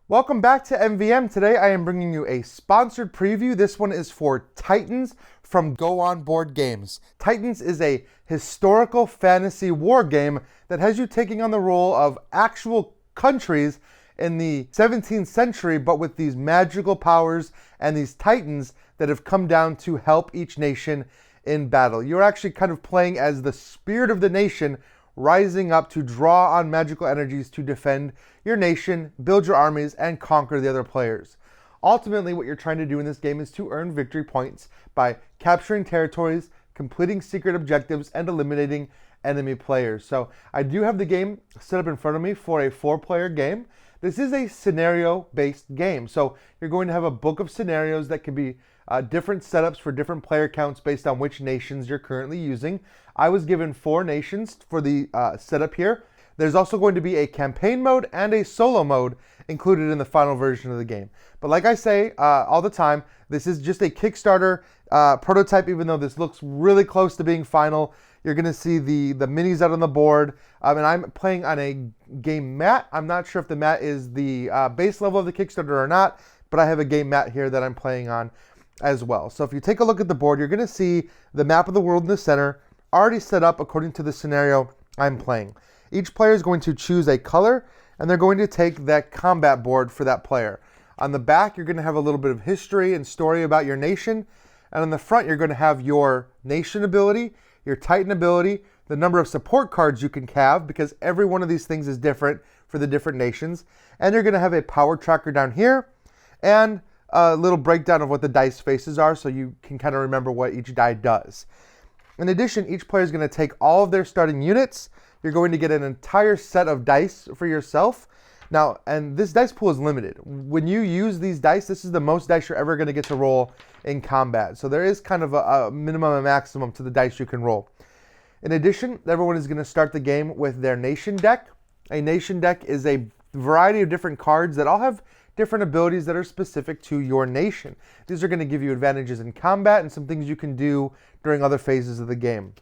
Welcome back to MVM. Today I am bringing you a sponsored preview. This one is for Titans from Go On Board Games. Titans is a historical fantasy war game that has you taking on the role of actual countries in the 17th century, but with these magical powers and these titans that have come down to help each nation in battle. You're actually kind of playing as the spirit of the nation, rising up to draw on magical energies to defend your nation, build your armies, and conquer the other players. Ultimately, what you're trying to do in this game is to earn victory points by capturing territories, completing secret objectives, and eliminating enemy players. So I do have the game set up in front of me for a 4-player game. This is a scenario-based game. So you're going to have a book of scenarios that can be different setups for different player counts based on which nations you're currently using. I was given 4 nations for the setup here. There's also going to be a campaign mode and a solo mode included in the final version of the game. But like I say all the time, this is just a Kickstarter prototype, even though this looks really close to being final. You're going to see the minis out on the board, and I'm playing on a game mat. I'm not sure if the mat is the base level of the Kickstarter or not, but I have a game mat here that I'm playing on as well. So if you take a look at the board, you're going to see the map of the world in the center, already set up according to the scenario I'm playing. Each player is going to choose a color, and they're going to take that combat board for that player. On the back, you're going to have a little bit of history and story about your nation, and on the front, you're going to have your nation ability, your Titan ability, the number of support cards you can have, because every one of these things is different for the different nations, and you're going to have a power tracker down here, and a little breakdown of what the dice faces are so you can kind of remember what each die does. In addition, each player is going to take all of their starting units. You're going to get an entire set of dice for yourself. Now, and this dice pool is limited. When you use these dice, this is the most dice you're ever going to get to roll in combat. So there is kind of a minimum and maximum to the dice you can roll. In addition, everyone is going to start the game with their nation deck. A nation deck is a variety of different cards that all have different abilities that are specific to your nation. These are going to give you advantages in combat and some things you can do during other phases of the game.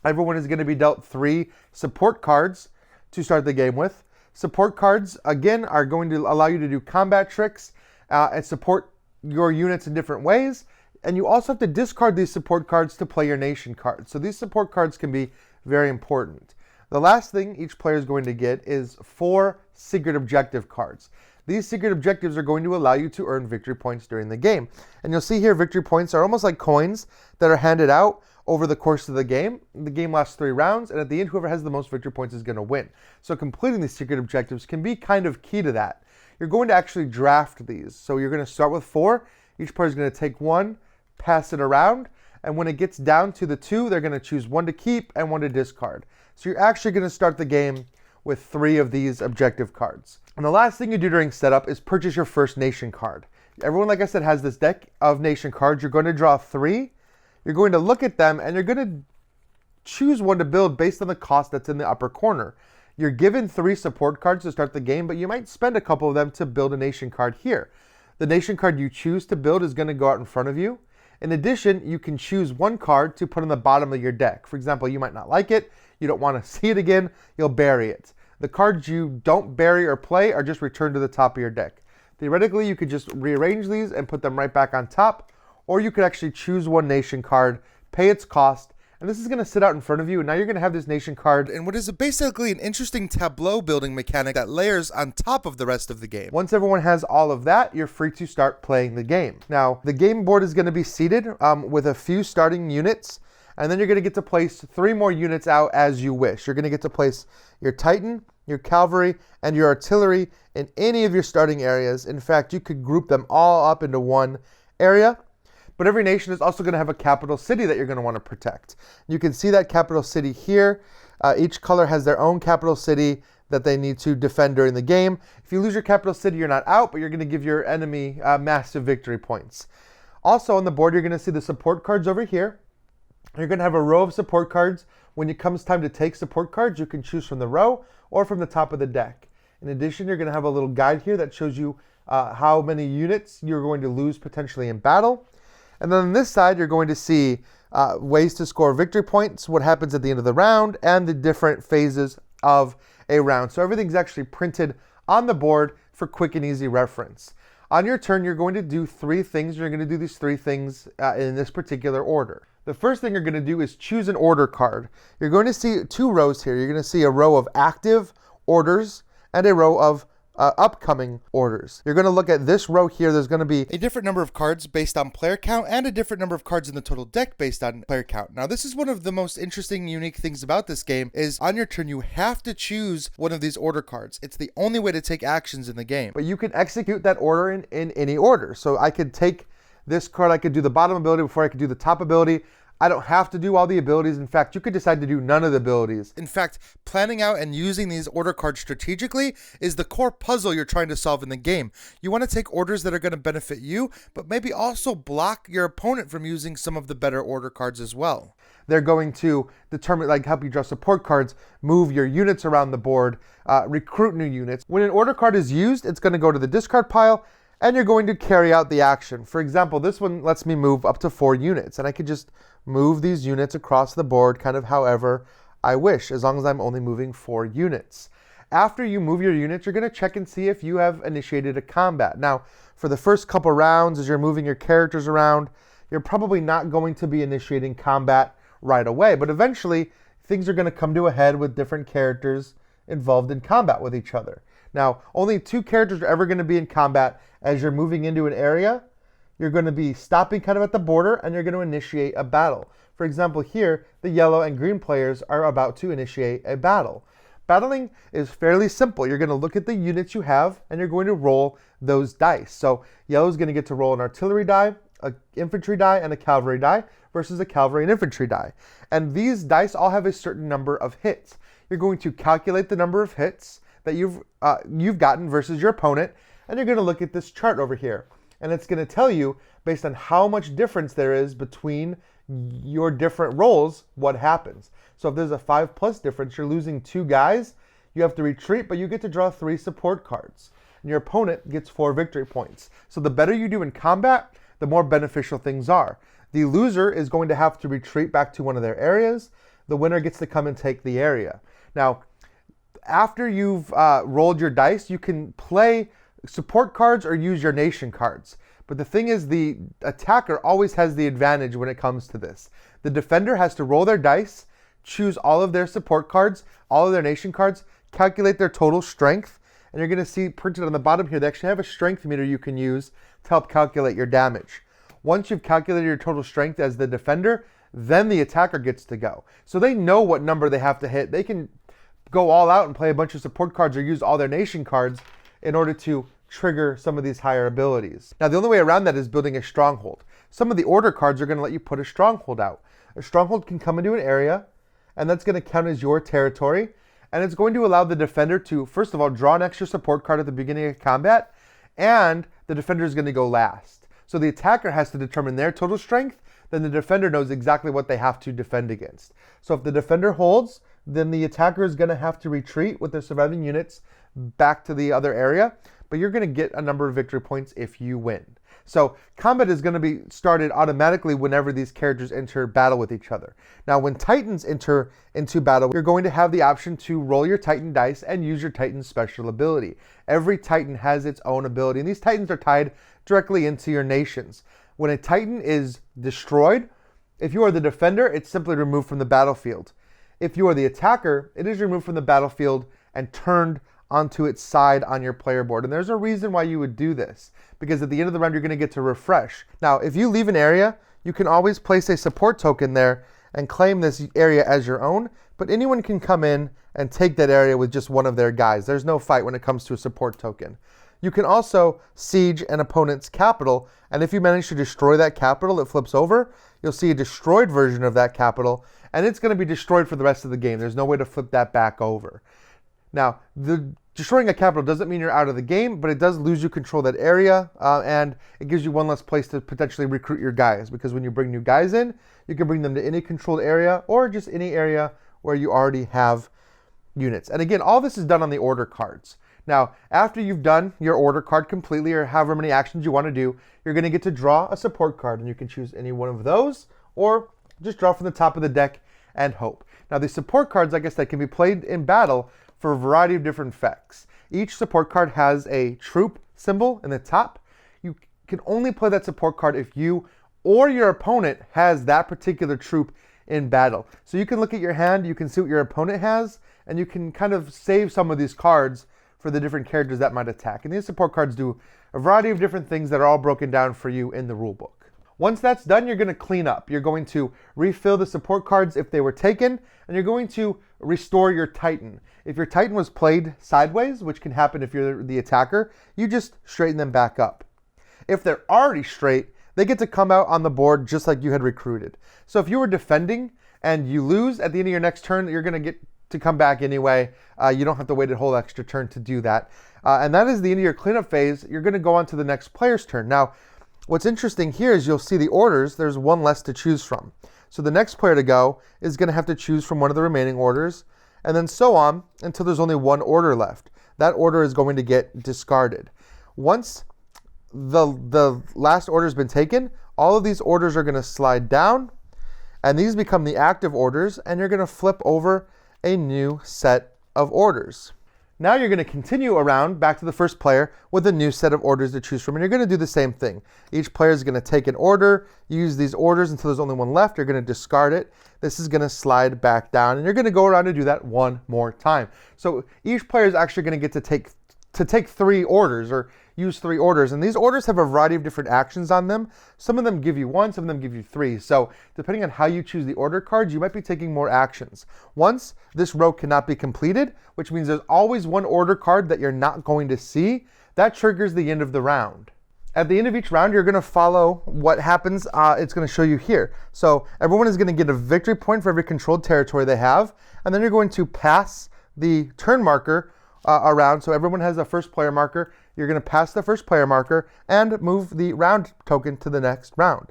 Everyone is going to be dealt 3 support cards to start the game with. Support cards, again, are going to allow you to do combat tricks and support your units in different ways. And you also have to discard these support cards to play your nation cards. So these support cards can be very important. The last thing each player is going to get is 4 secret objective cards. These secret objectives are going to allow you to earn victory points during the game. And you'll see here victory points are almost like coins that are handed out over the course of the game. The game lasts 3 rounds, and at the end, whoever has the most victory points is going to win. So completing these secret objectives can be kind of key to that. You're going to actually draft these. So you're going to start with 4. Each player is going to take 1, pass it around, and when it gets down to the 2, they're going to choose 1 to keep and 1 to discard. So you're actually going to start the game with 3 of these objective cards. And the last thing you do during setup is purchase your first nation card. Everyone, like I said, has this deck of nation cards. You're going to draw 3. You're going to look at them, and you're going to choose one to build based on the cost that's in the upper corner. You're given 3 support cards to start the game, but you might spend a couple of them to build a nation card here. The nation card you choose to build is going to go out in front of you. In addition, you can choose 1 card to put on the bottom of your deck. For example, you might not like it. You don't want to see it again. You'll bury it. The cards you don't bury or play are just returned to the top of your deck. Theoretically, you could just rearrange these and put them right back on top, or you could actually choose 1 nation card, pay its cost, and this is going to sit out in front of you, and now you're going to have this nation card in what is basically an interesting tableau building mechanic that layers on top of the rest of the game. Once everyone has all of that, you're free to start playing the game. Now, the game board is going to be seated with a few starting units, and then you're going to get to place 3 more units out as you wish. You're going to get to place your Titan, your Cavalry, and your Artillery in any of your starting areas. In fact, you could group them all up into one area. But every nation is also going to have a capital city that you're going to want to protect. You can see that capital city here. Each color has their own capital city that they need to defend during the game. If you lose your capital city, you're not out, but you're going to give your enemy massive victory points. Also on the board, you're going to see the support cards over here. You're going to have a row of support cards. When it comes time to take support cards, you can choose from the row or from the top of the deck. In addition, you're going to have a little guide here that shows you how many units you're going to lose potentially in battle. And then on this side, you're going to see ways to score victory points, what happens at the end of the round, and the different phases of a round. So everything's actually printed on the board for quick and easy reference. On your turn, you're going to do 3 things. You're going to do these 3 things in this particular order. The first thing you're going to do is choose an order card. You're going to see 2 rows here. You're going to see a row of active orders and a row of upcoming orders. You're going to look at this row here. There's going to be a different number of cards based on player count and a different number of cards in the total deck based on player count. Now, this is one of the most interesting, unique things about this game is on your turn, you have to choose one of these order cards. It's the only way to take actions in the game. But you can execute that order in any order. So I could take this card, I could do the bottom ability before I could do the top ability. I don't have to do all the abilities. In fact, you could decide to do none of the abilities. In fact, planning out and using these order cards strategically is the core puzzle you're trying to solve in the game. You want to take orders that are going to benefit you, but maybe also block your opponent from using some of the better order cards as well. They're going to determine, like, help you draw support cards, move your units around the board, recruit new units. When an order card is used, it's going to go to the discard pile, and you're going to carry out the action. For example, this one lets me move up to 4 units, and I could just move these units across the board kind of however I wish, as long as I'm only moving 4 units. After you move your units, you're going to check and see if you have initiated a combat. Now, for the first couple rounds, as you're moving your characters around, you're probably not going to be initiating combat right away, but eventually things are going to come to a head with different characters involved in combat with each other. Now, only 2 characters are ever going to be in combat. As you're moving into an area, you're going to be stopping kind of at the border and you're going to initiate a battle. For example, here, the yellow and green players are about to initiate a battle. Battling is fairly simple. You're going to look at the units you have and you're going to roll those dice. So yellow is going to get to roll an artillery die, an infantry die, and a cavalry die versus a cavalry and infantry die. And these dice all have a certain number of hits. You're going to calculate the number of hits that you've gotten versus your opponent, and you're going to look at this chart over here. And it's going to tell you, based on how much difference there is between your different rolls, what happens. So if there's a 5+ difference, you're losing 2 guys, you have to retreat, but you get to draw 3 support cards. And your opponent gets 4 victory points. So the better you do in combat, the more beneficial things are. The loser is going to have to retreat back to one of their areas. The winner gets to come and take the area. Now, after you've rolled your dice, you can play support cards or use your nation cards. But the thing is, the attacker always has the advantage when it comes to this. The defender has to roll their dice, choose all of their support cards, all of their nation cards, calculate their total strength, and you're going to see printed on the bottom here, they actually have a strength meter you can use to help calculate your damage. Once you've calculated your total strength as the defender, then the attacker gets to go. So they know what number they have to hit. They can go all out and play a bunch of support cards or use all their nation cards in order to trigger some of these higher abilities. Now, the only way around that is building a stronghold. Some of the order cards are going to let you put a stronghold out. A stronghold can come into an area, and that's going to count as your territory, and it's going to allow the defender to, first of all, draw an extra support card at the beginning of combat, and the defender is going to go last. So the attacker has to determine their total strength, then the defender knows exactly what they have to defend against. So if the defender holds, then the attacker is going to have to retreat with their surviving units back to the other area, but you're going to get a number of victory points if you win. So combat is going to be started automatically whenever these characters enter battle with each other. Now, when Titans enter into battle, you're going to have the option to roll your Titan dice and use your Titan special ability. Every Titan has its own ability, and these Titans are tied directly into your nations. When a Titan is destroyed, if you are the defender, it's simply removed from the battlefield. If you are the attacker, it is removed from the battlefield and turned onto its side on your player board. And there's a reason why you would do this, because at the end of the round, you're going to get to refresh. Now, if you leave an area, you can always place a support token there and claim this area as your own, but anyone can come in and take that area with just one of their guys. There's no fight when it comes to a support token. You can also siege an opponent's capital, and if you manage to destroy that capital, it flips over. You'll see a destroyed version of that capital, and it's going to be destroyed for the rest of the game. There's no way to flip that back over. Now, destroying a capital doesn't mean you're out of the game, but it does lose you control of that area, and it gives you one less place to potentially recruit your guys, because when you bring new guys in, you can bring them to any controlled area or just any area where you already have units. And again, all this is done on the order cards. Now, after you've done your order card completely, or however many actions you want to do, you're going to get to draw a support card, and you can choose any one of those, or just draw from the top of the deck and hope. Now, the support cards, like I said, can be played in battle for a variety of different effects. Each support card has a troop symbol in the top. You can only play that support card if you or your opponent has that particular troop in battle. So you can look at your hand, you can see what your opponent has, and you can kind of save some of these cards for the different characters that might attack. And these support cards do a variety of different things that are all broken down for you in the rulebook. Once that's done, you're going to clean up. You're going to refill the support cards if they were taken, and you're going to restore your Titan. If your Titan was played sideways, which can happen if you're the attacker, you just straighten them back up. If they're already straight, they get to come out on the board just like you had recruited. So if you were defending and you lose at the end of your next turn, you're going to get to come back anyway. You don't have to wait a whole extra turn to do that. And that is the end of your cleanup phase. You're going to go on to the next player's turn. Now, what's interesting here is you'll see the orders. There's one less to choose from. So the next player to go is going to have to choose from one of the remaining orders, and then so on until there's only one order left. That order is going to get discarded. Once the last order has been taken, all of these orders are going to slide down, and these become the active orders, and you're going to flip over a new set of orders. Now you're going to continue around back to the first player with a new set of orders to choose from, and you're going to do the same thing. Each player is going to take an order, use these orders until there's only one left. You're going to discard it. This is going to slide back down, and you're going to go around and do that one more time. So each player is actually going to get to take 3 orders, or use 3 orders, and these orders have a variety of different actions on them. Some of them give you 1, some of them give you 3. So depending on how you choose the order cards, you might be taking more actions. Once this row cannot be completed, which means there's always one order card that you're not going to see, that triggers the end of the round. At the end of each round, you're going to follow what happens. It's going to show you here. So everyone is going to get a victory point for every controlled territory they have, and then you're going to pass the turn marker around. So everyone has a first player marker. You're going to pass the first player marker and move the round token to the next round.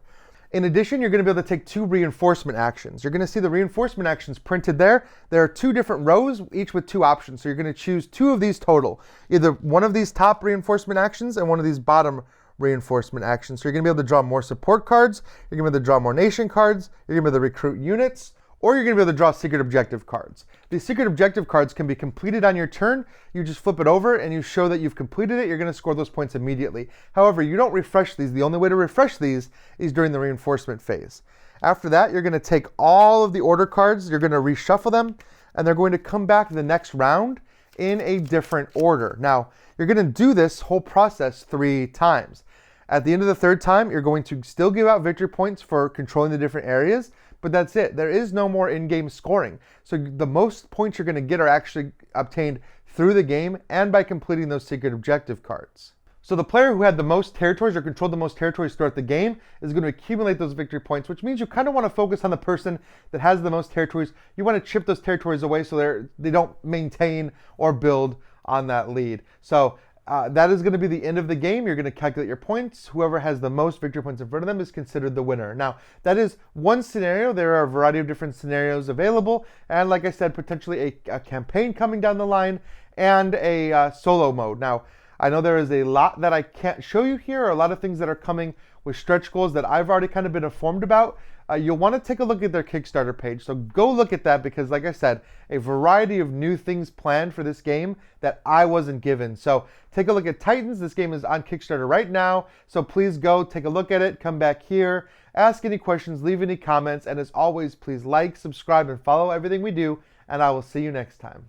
In addition, you're going to be able to take 2 reinforcement actions. You're going to see the reinforcement actions printed there. There are 2 different rows, each with 2 options. So you're going to choose 2 of these total, either one of these top reinforcement actions and one of these bottom reinforcement actions. So you're going to be able to draw more support cards. You're going to be able to draw more nation cards. You're going to be able to recruit units, or you're going to be able to draw secret objective cards. These secret objective cards can be completed on your turn. You just flip it over and you show that you've completed it. You're going to score those points immediately. However, you don't refresh these. The only way to refresh these is during the reinforcement phase. After that, you're going to take all of the order cards, you're going to reshuffle them, and they're going to come back the next round in a different order. Now, you're going to do this whole process 3 times. At the end of the 3rd time, you're going to still give out victory points for controlling the different areas, but that's it. There is no more in-game scoring. So the most points you're going to get are actually obtained through the game and by completing those secret objective cards. So the player who had the most territories or controlled the most territories throughout the game is going to accumulate those victory points, which means you kind of want to focus on the person that has the most territories. You want to chip those territories away so they don't maintain or build on that lead. So that is going to be the end of the game. You're going to calculate your points. Whoever has the most victory points in front of them is considered the winner. Now, that is one scenario. There are a variety of different scenarios available. And like I said, potentially a campaign coming down the line and a solo mode. Now, I know there is a lot that I can't show you here, or a lot of things that are coming with stretch goals that I've already kind of been informed about. You'll want to take a look at their Kickstarter page. So go look at that because, like I said, a variety of new things planned for this game that I wasn't given. So take a look at Titans. This game is on Kickstarter right now. So please go take a look at it. Come back here, ask any questions, leave any comments. And as always, please like, subscribe, and follow everything we do. And I will see you next time.